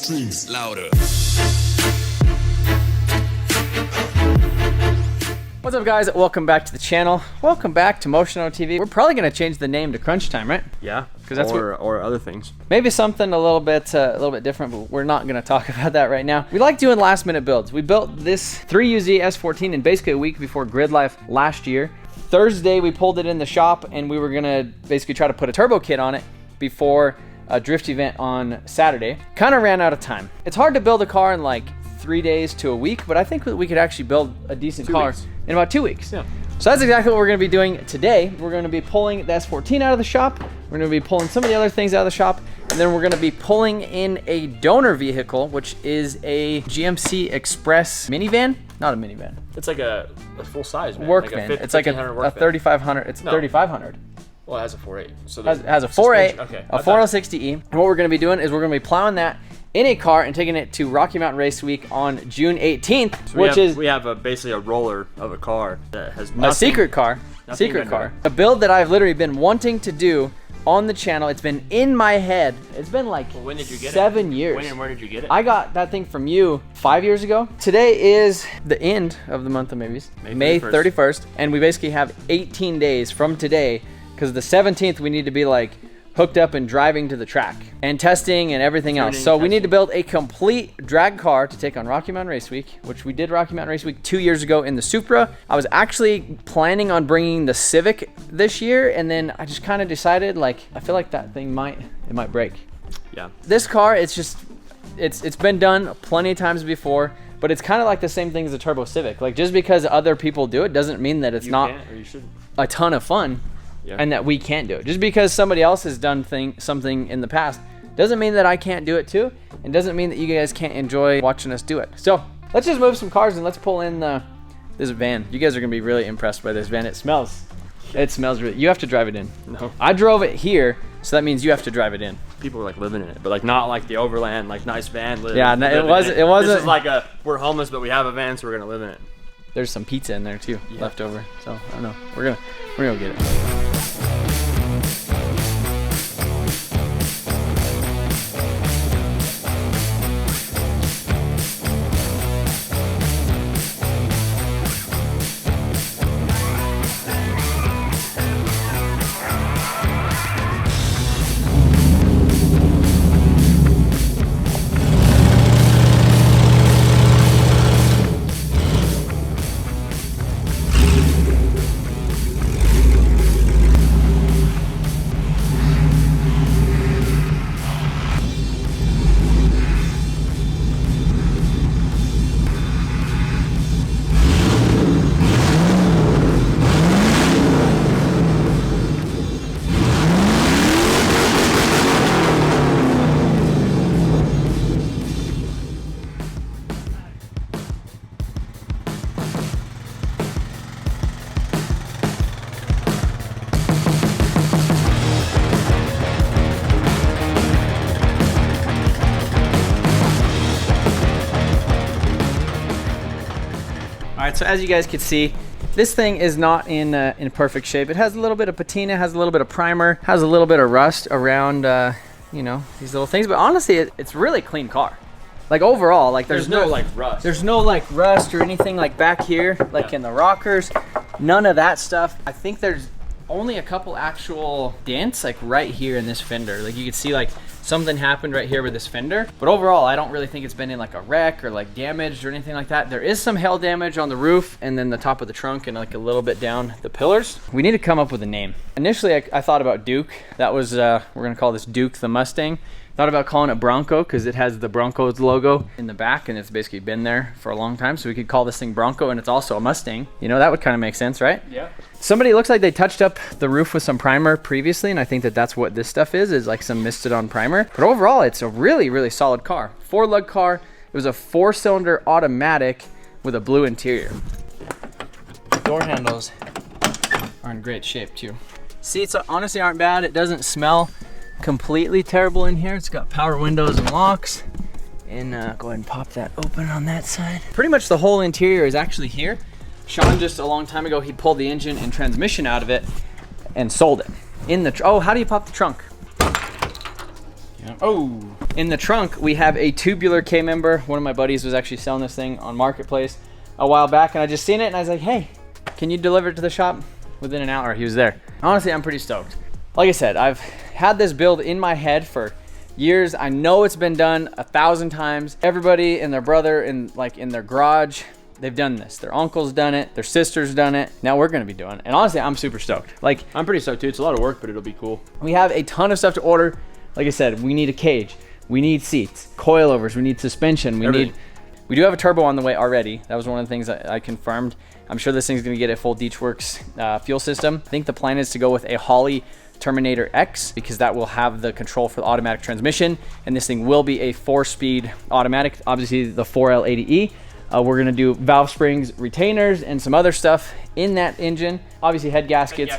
Streams louder. What's up, guys? Welcome back to the channel. Welcome back to MotionAutoTv. We're probably gonna change the name to Crunch Time, right? Yeah, because that's or other things. Maybe something a little bit different, but we're not gonna talk about that right now. We like doing last minute builds. We built this 3UZ S14 in basically a week before Grid Life last year. Thursday, we pulled it in the shop, and we were gonna basically try to put a turbo kit on it before a drift event on Saturday. Kind of ran out of time. It's hard to build a car in like 3 days to a week, but I think we could actually build a decent car in about 2 weeks. Yeah. So that's exactly what we're going to be doing today. We're going to be pulling the S14 out of the shop. We're going to be pulling some of the other things out of the shop, and then we're going to be pulling in a donor vehicle, which is a GMC Express minivan. Not a minivan. It's like a full size van. Work like van. A It's like a 3500. It's No. 3500. Well, it has a 4.8. So Has a 4.8, okay. a 4L60E. And what we're going to be doing is we're going to be plowing that in a car and taking it to Rocky Mountain Race Week on June 18th, so we have basically a roller of a car that has nothing, a secret car. A build that I've literally been wanting to do on the channel. It's been in my head. It's been like when did you get 7 years. When and where did you get it? I got that thing from you 5 years ago. Today is the end of the month of maybes, May 31st, and we basically have 18 days from today, because the 17th we need to be like hooked up and driving to the track and testing and everything else. So we need to build a complete drag car to take on Rocky Mountain Race Week, which we did Rocky Mountain Race Week 2 years ago in the Supra. I was actually planning on bringing the Civic this year, and then I just kind of decided, like, I feel like that thing might break. Yeah. This car, it's been done plenty of times before, but it's kind of like the same thing as a Turbo Civic. Like, just because other people do it doesn't mean that it's not a ton of fun. Yeah. And that we can't do it. Just because somebody else has done something in the past doesn't mean that I can't do it too, and doesn't mean that you guys can't enjoy watching us do it. So let's just move some cars and let's pull in this van. You guys are gonna be really impressed by this van. It smells really. You have to drive it in. No. I drove it here, so that means you have to drive it in. People were like living in it, but like not like the overland, like nice van. Yeah, no, it wasn't. This is like we're homeless, but we have a van, so we're gonna live in it. There's some pizza in there too, left over. So I don't know. We're gonna get it. Alright, so as you guys can see, this thing is not in perfect shape. It has a little bit of patina, has a little bit of primer, has a little bit of rust around, you know, these little things. But honestly, it's really clean car. Like overall, like there's no like rust. There's no like rust or anything like back here, like in the rockers. None of that stuff. I think there's only a couple actual dents like right here in this fender. Like you can see like something happened right here with this fender, but overall I don't really think it's been in like a wreck or like damaged or anything like that. There is some hail damage on the roof and then the top of the trunk and like a little bit down the pillars. We need to come up with a name. Initially I thought about Duke. That was we're gonna call this Duke the Mustang. Thought about calling it Bronco because it has the Broncos logo in the back and it's basically been there for a long time, so we could call this thing Bronco, and it's also a Mustang. You know, that would kind of make sense, right? Yeah. Somebody looks like they touched up the roof with some primer previously, and I think that that's what this stuff is like some misted on primer. But overall, it's a really, really solid car. 4-lug car. It was a 4-cylinder automatic with a blue interior. Door handles are in great shape too. Seats honestly aren't bad. It doesn't smell completely terrible in here. It's got power windows and locks. And go ahead and pop that open on that side. Pretty much the whole interior is actually here. Sean just a long time ago, he pulled the engine and transmission out of it and sold it. In the, oh, how do you pop the trunk? Yeah. Oh, in the trunk, we have a tubular K-member. One of my buddies was actually selling this thing on Marketplace a while back, and I just seen it, and I was like, hey, can you deliver it to the shop? Within an hour, he was there. Honestly, I'm pretty stoked. Like I said, I've had this build in my head for years. I know it's been done 1,000 times. Everybody and their brother in their garage, they've done this. Their uncle's done it. Their sister's done it. Now we're gonna be doing it. And honestly, I'm super stoked. Like, I'm pretty stoked too. It's a lot of work, but it'll be cool. We have a ton of stuff to order. Like I said, we need a cage. We need seats, coilovers. We need suspension. We do have a turbo on the way already. That was one of the things that I confirmed. I'm sure this thing's gonna get a full Deechworks fuel system. I think the plan is to go with a Holley Terminator X because that will have the control for the automatic transmission, and this thing will be a 4-speed automatic, obviously the 4L80E. We're gonna do valve springs, retainers, and some other stuff in that engine. Obviously head gaskets,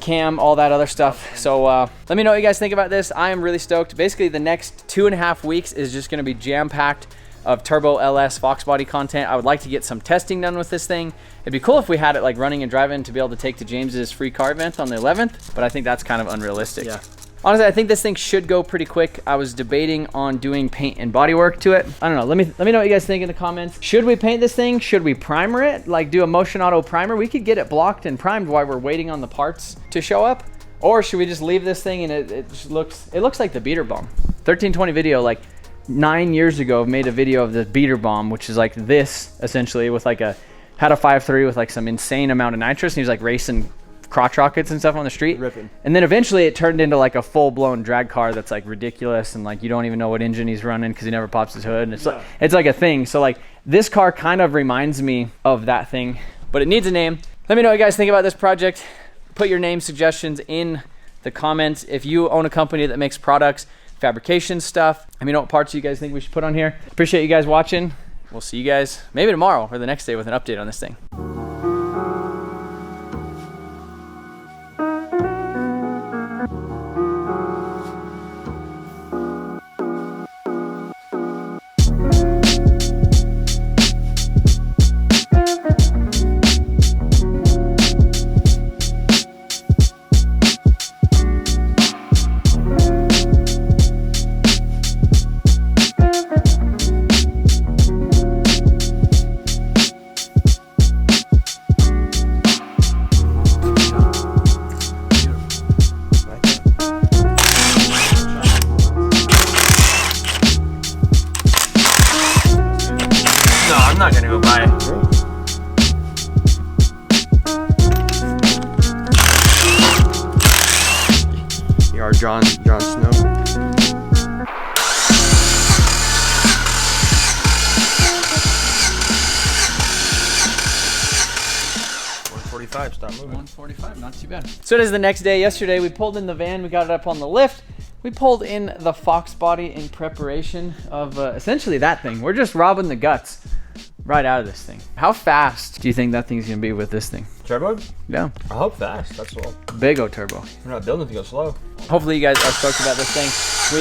cam, all that other stuff. So let me know what you guys think about this. I am really stoked. Basically the next 2.5 weeks is just gonna be jam-packed of Turbo LS Foxbody content. I would like to get some testing done with this thing. It'd be cool if we had it like running and driving to be able to take to James's free car event on the 11th, but I think that's kind of unrealistic. Yeah. Honestly, I think this thing should go pretty quick. I was debating on doing paint and body work to it. I don't know, let me know what you guys think in the comments. Should we paint this thing? Should we primer it? Like do a Motion Auto primer? We could get it blocked and primed while we're waiting on the parts to show up. Or should we just leave this thing and it just looks like the beater bomb. 1320 video, like 9 years ago, made a video of the beater bomb, which is like this essentially, with like had a 5.3 with like some insane amount of nitrous, and he was like racing crotch rockets and stuff on the street. Ripping. And then eventually it turned into like a full-blown drag car that's like ridiculous, and like you don't even know what engine he's running because he never pops his hood, and it's like a thing. So like this car kind of reminds me of that thing, but it needs a name. Let me know what you guys think about this project. Put your name suggestions in the comments. If you own a company that makes products, fabrication stuff, let me know what parts you guys think we should put on here. Appreciate you guys watching. We'll see you guys maybe tomorrow or the next day with an update on this thing. I'm not gonna go buy it. You are Jon Snow. 145, stop moving. 145, not too bad. So it is the next day. Yesterday we pulled in the van, we got it up on the lift. We pulled in the Foxbody in preparation of essentially that thing. We're just robbing the guts right out of this thing. How fast do you think that thing's gonna be with this thing? Turbo? Yeah. I hope fast, that's all. Big O turbo. We're not building it to go slow. Hopefully you guys are stoked about this thing. We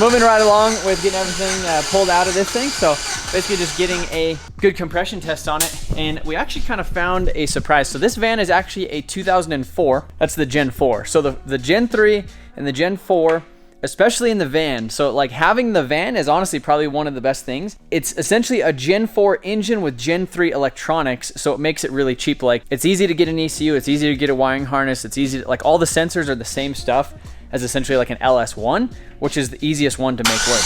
moving right along with getting everything pulled out of this thing. So basically just getting a good compression test on it. And we actually kind of found a surprise. So this van is actually a 2004. That's the Gen 4. So the Gen 3 and the Gen 4, especially in the van. So like having the van is honestly probably one of the best things. It's essentially a Gen 4 engine with Gen 3 electronics. So it makes it really cheap. Like it's easy to get an ECU. It's easy to get a wiring harness. It's easy to, like all the sensors are the same stuff as essentially like an LS1, which is the easiest one to make work.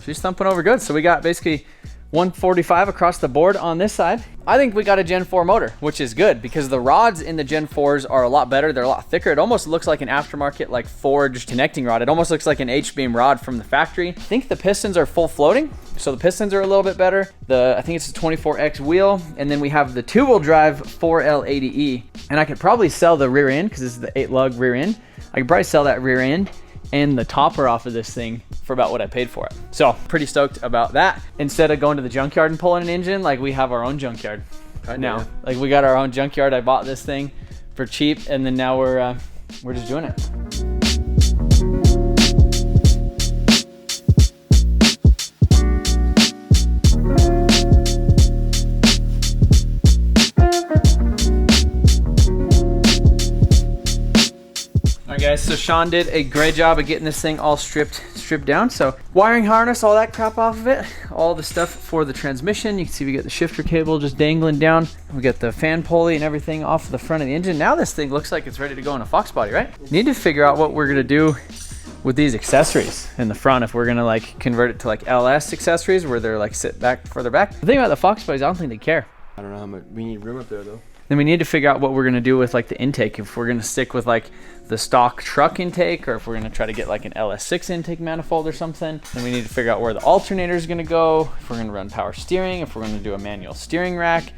She's thumping over good. So we got basically 145 across the board on this side. I think we got a Gen 4 motor, which is good because the rods in the Gen 4s are a lot better. They're a lot thicker. It almost looks like an aftermarket, like forged connecting rod. It almost looks like an H-beam rod from the factory. I think the pistons are full floating, so the pistons are a little bit better. I think it's a 24X wheel, and then we have the two-wheel drive 4L80E, and I could probably sell the rear end because this is the 8-lug rear end. I could probably sell that rear end and the topper off of this thing for about what I paid for it. So pretty stoked about that. Instead of going to the junkyard and pulling an engine, like we have our own junkyard right now. Like we got our own junkyard. I bought this thing for cheap, and then now we're just doing it. So Sean did a great job of getting this thing all stripped down. So wiring harness, all that crap off of it, all the stuff for the transmission. You can see we got the shifter cable just dangling down. We got the fan pulley and everything off the front of the engine. Now this thing looks like it's ready to go in a Fox body, right? Need to figure out what we're gonna do with these accessories in the front, if we're gonna like convert it to like LS accessories where they're like sit back further back. The thing about the Fox bodies, I don't think they care. I don't know how much we need room up there though. Then we need to figure out what we're gonna do with like the intake, if we're gonna stick with like the stock truck intake, or if we're gonna try to get like an LS6 intake manifold or something. Then we need to figure out where the alternator is gonna go, if we're gonna run power steering, if we're gonna do a manual steering rack,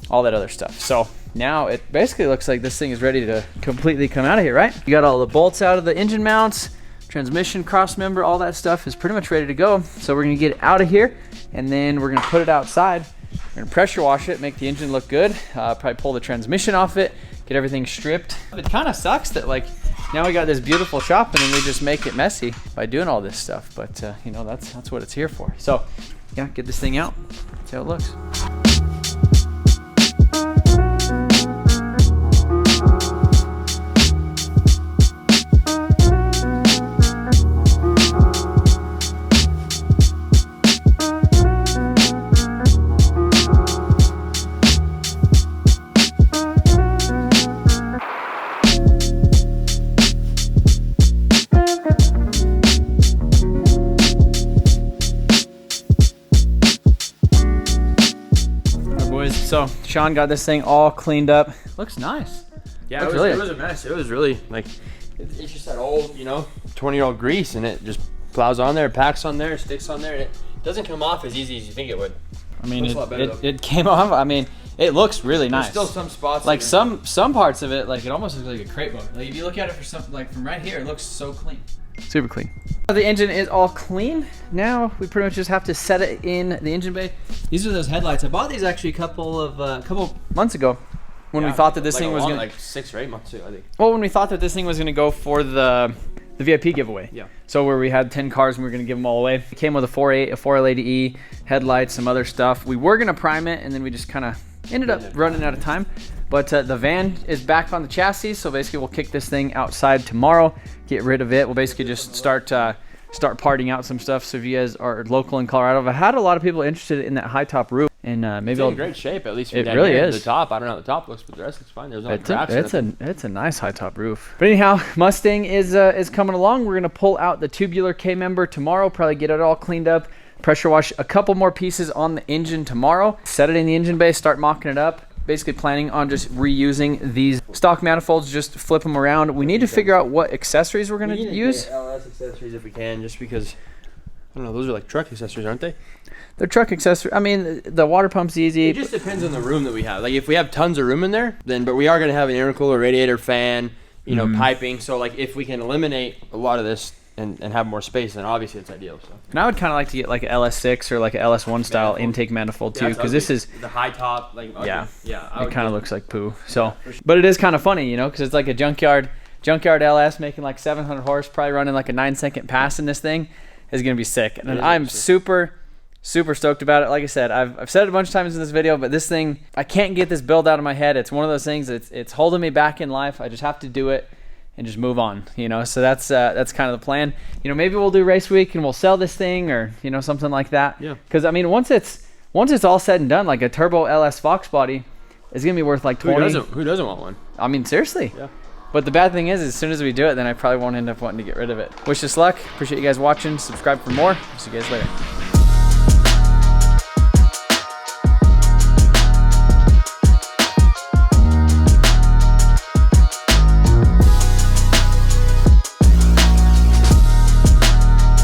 all that other stuff. So now it basically looks like this thing is ready to completely come out of here, right? You got all the bolts out of the engine mounts, transmission cross member, all that stuff is pretty much ready to go. So we're gonna get it out of here, and then we're gonna put it outside. We're gonna pressure wash it, make the engine look good, probably pull the transmission off it, get everything stripped. It kind of sucks that like now we got this beautiful shop and then we just make it messy by doing all this stuff. But you know, that's what it's here for. So yeah, get this thing out, see how it looks. So Sean got this thing all cleaned up. Looks nice. Yeah, Looks it was a mess. It was really like, it's just that old, you know, 20-year-old grease, and it just plows on there, packs on there, sticks on there, and it doesn't come off as easy as you think it would. I mean, it came off. I mean, it looks really nice. There's still some spots. Like some parts of it, like it almost looks like a crate boat. Like if you look at it for some, like from right here, it looks so clean. Super clean. The engine is all clean. Now we pretty much just have to set it in the engine bay. These are those headlights. I bought these actually a couple months ago when we thought that this thing was gonna, like 6 or 8 months ago, I think. Well, when we thought that this thing was gonna go for the VIP giveaway. Yeah. So where we had 10 cars and we were gonna give them all away. It came with a 4.8, a 4L80E, headlights, some other stuff. We were gonna prime it, and then we just kind of ended up running out of time. But the van is back on the chassis, so basically we'll kick this thing outside tomorrow, get rid of it. We'll basically just start parting out some stuff. So if you guys are local in Colorado, I've had a lot of people interested in that high top roof, and maybe it's in great shape, at least. From it down really here. is. The top, I don't know how the top looks, but the rest looks fine. There's no cracks. It's a nice high top roof. But anyhow, Mustang is coming along. We're gonna pull out the tubular K member tomorrow, probably get it all cleaned up, pressure wash a couple more pieces on the engine tomorrow, set it in the engine bay, start mocking it up. Basically planning on just reusing these stock manifolds, just flip them around. We need to figure out what accessories we're gonna use. LS accessories if we can, just because, I don't know, those are like truck accessories, aren't they? They're truck accessories. I mean, the water pump's easy. It just depends on the room that we have. Like if we have tons of room in there, then, but we are gonna have an intercooler, radiator, fan, you know, piping. So like if we can eliminate a lot of this and have more space, then obviously it's ideal. So. And I would kind of like to get like an LS6 or like an LS1 style intake manifold too, because this is the high top. Like yeah, yeah, it kind of looks like poo. So, but it is kind of funny, you know, because it's like a junkyard LS making like 700 horse, probably running like a 9-second pass in this thing is gonna be sick. And I'm super stoked about it. Like I said, I've said it a bunch of times in this video, but this thing, I can't get this build out of my head. It's one of those things it's holding me back in life. I just have to do it and just move on, you know. So that's kind of the plan. You know, maybe we'll do race week and we'll sell this thing, or you know, something like that. Yeah. Because I mean, once it's all said and done, like a Turbo LS Foxbody is gonna be worth like 20. Who doesn't want one? I mean, seriously. Yeah. But the bad thing is, as soon as we do it, then I probably won't end up wanting to get rid of it. Wish us luck. Appreciate you guys watching. Subscribe for more. See you guys later.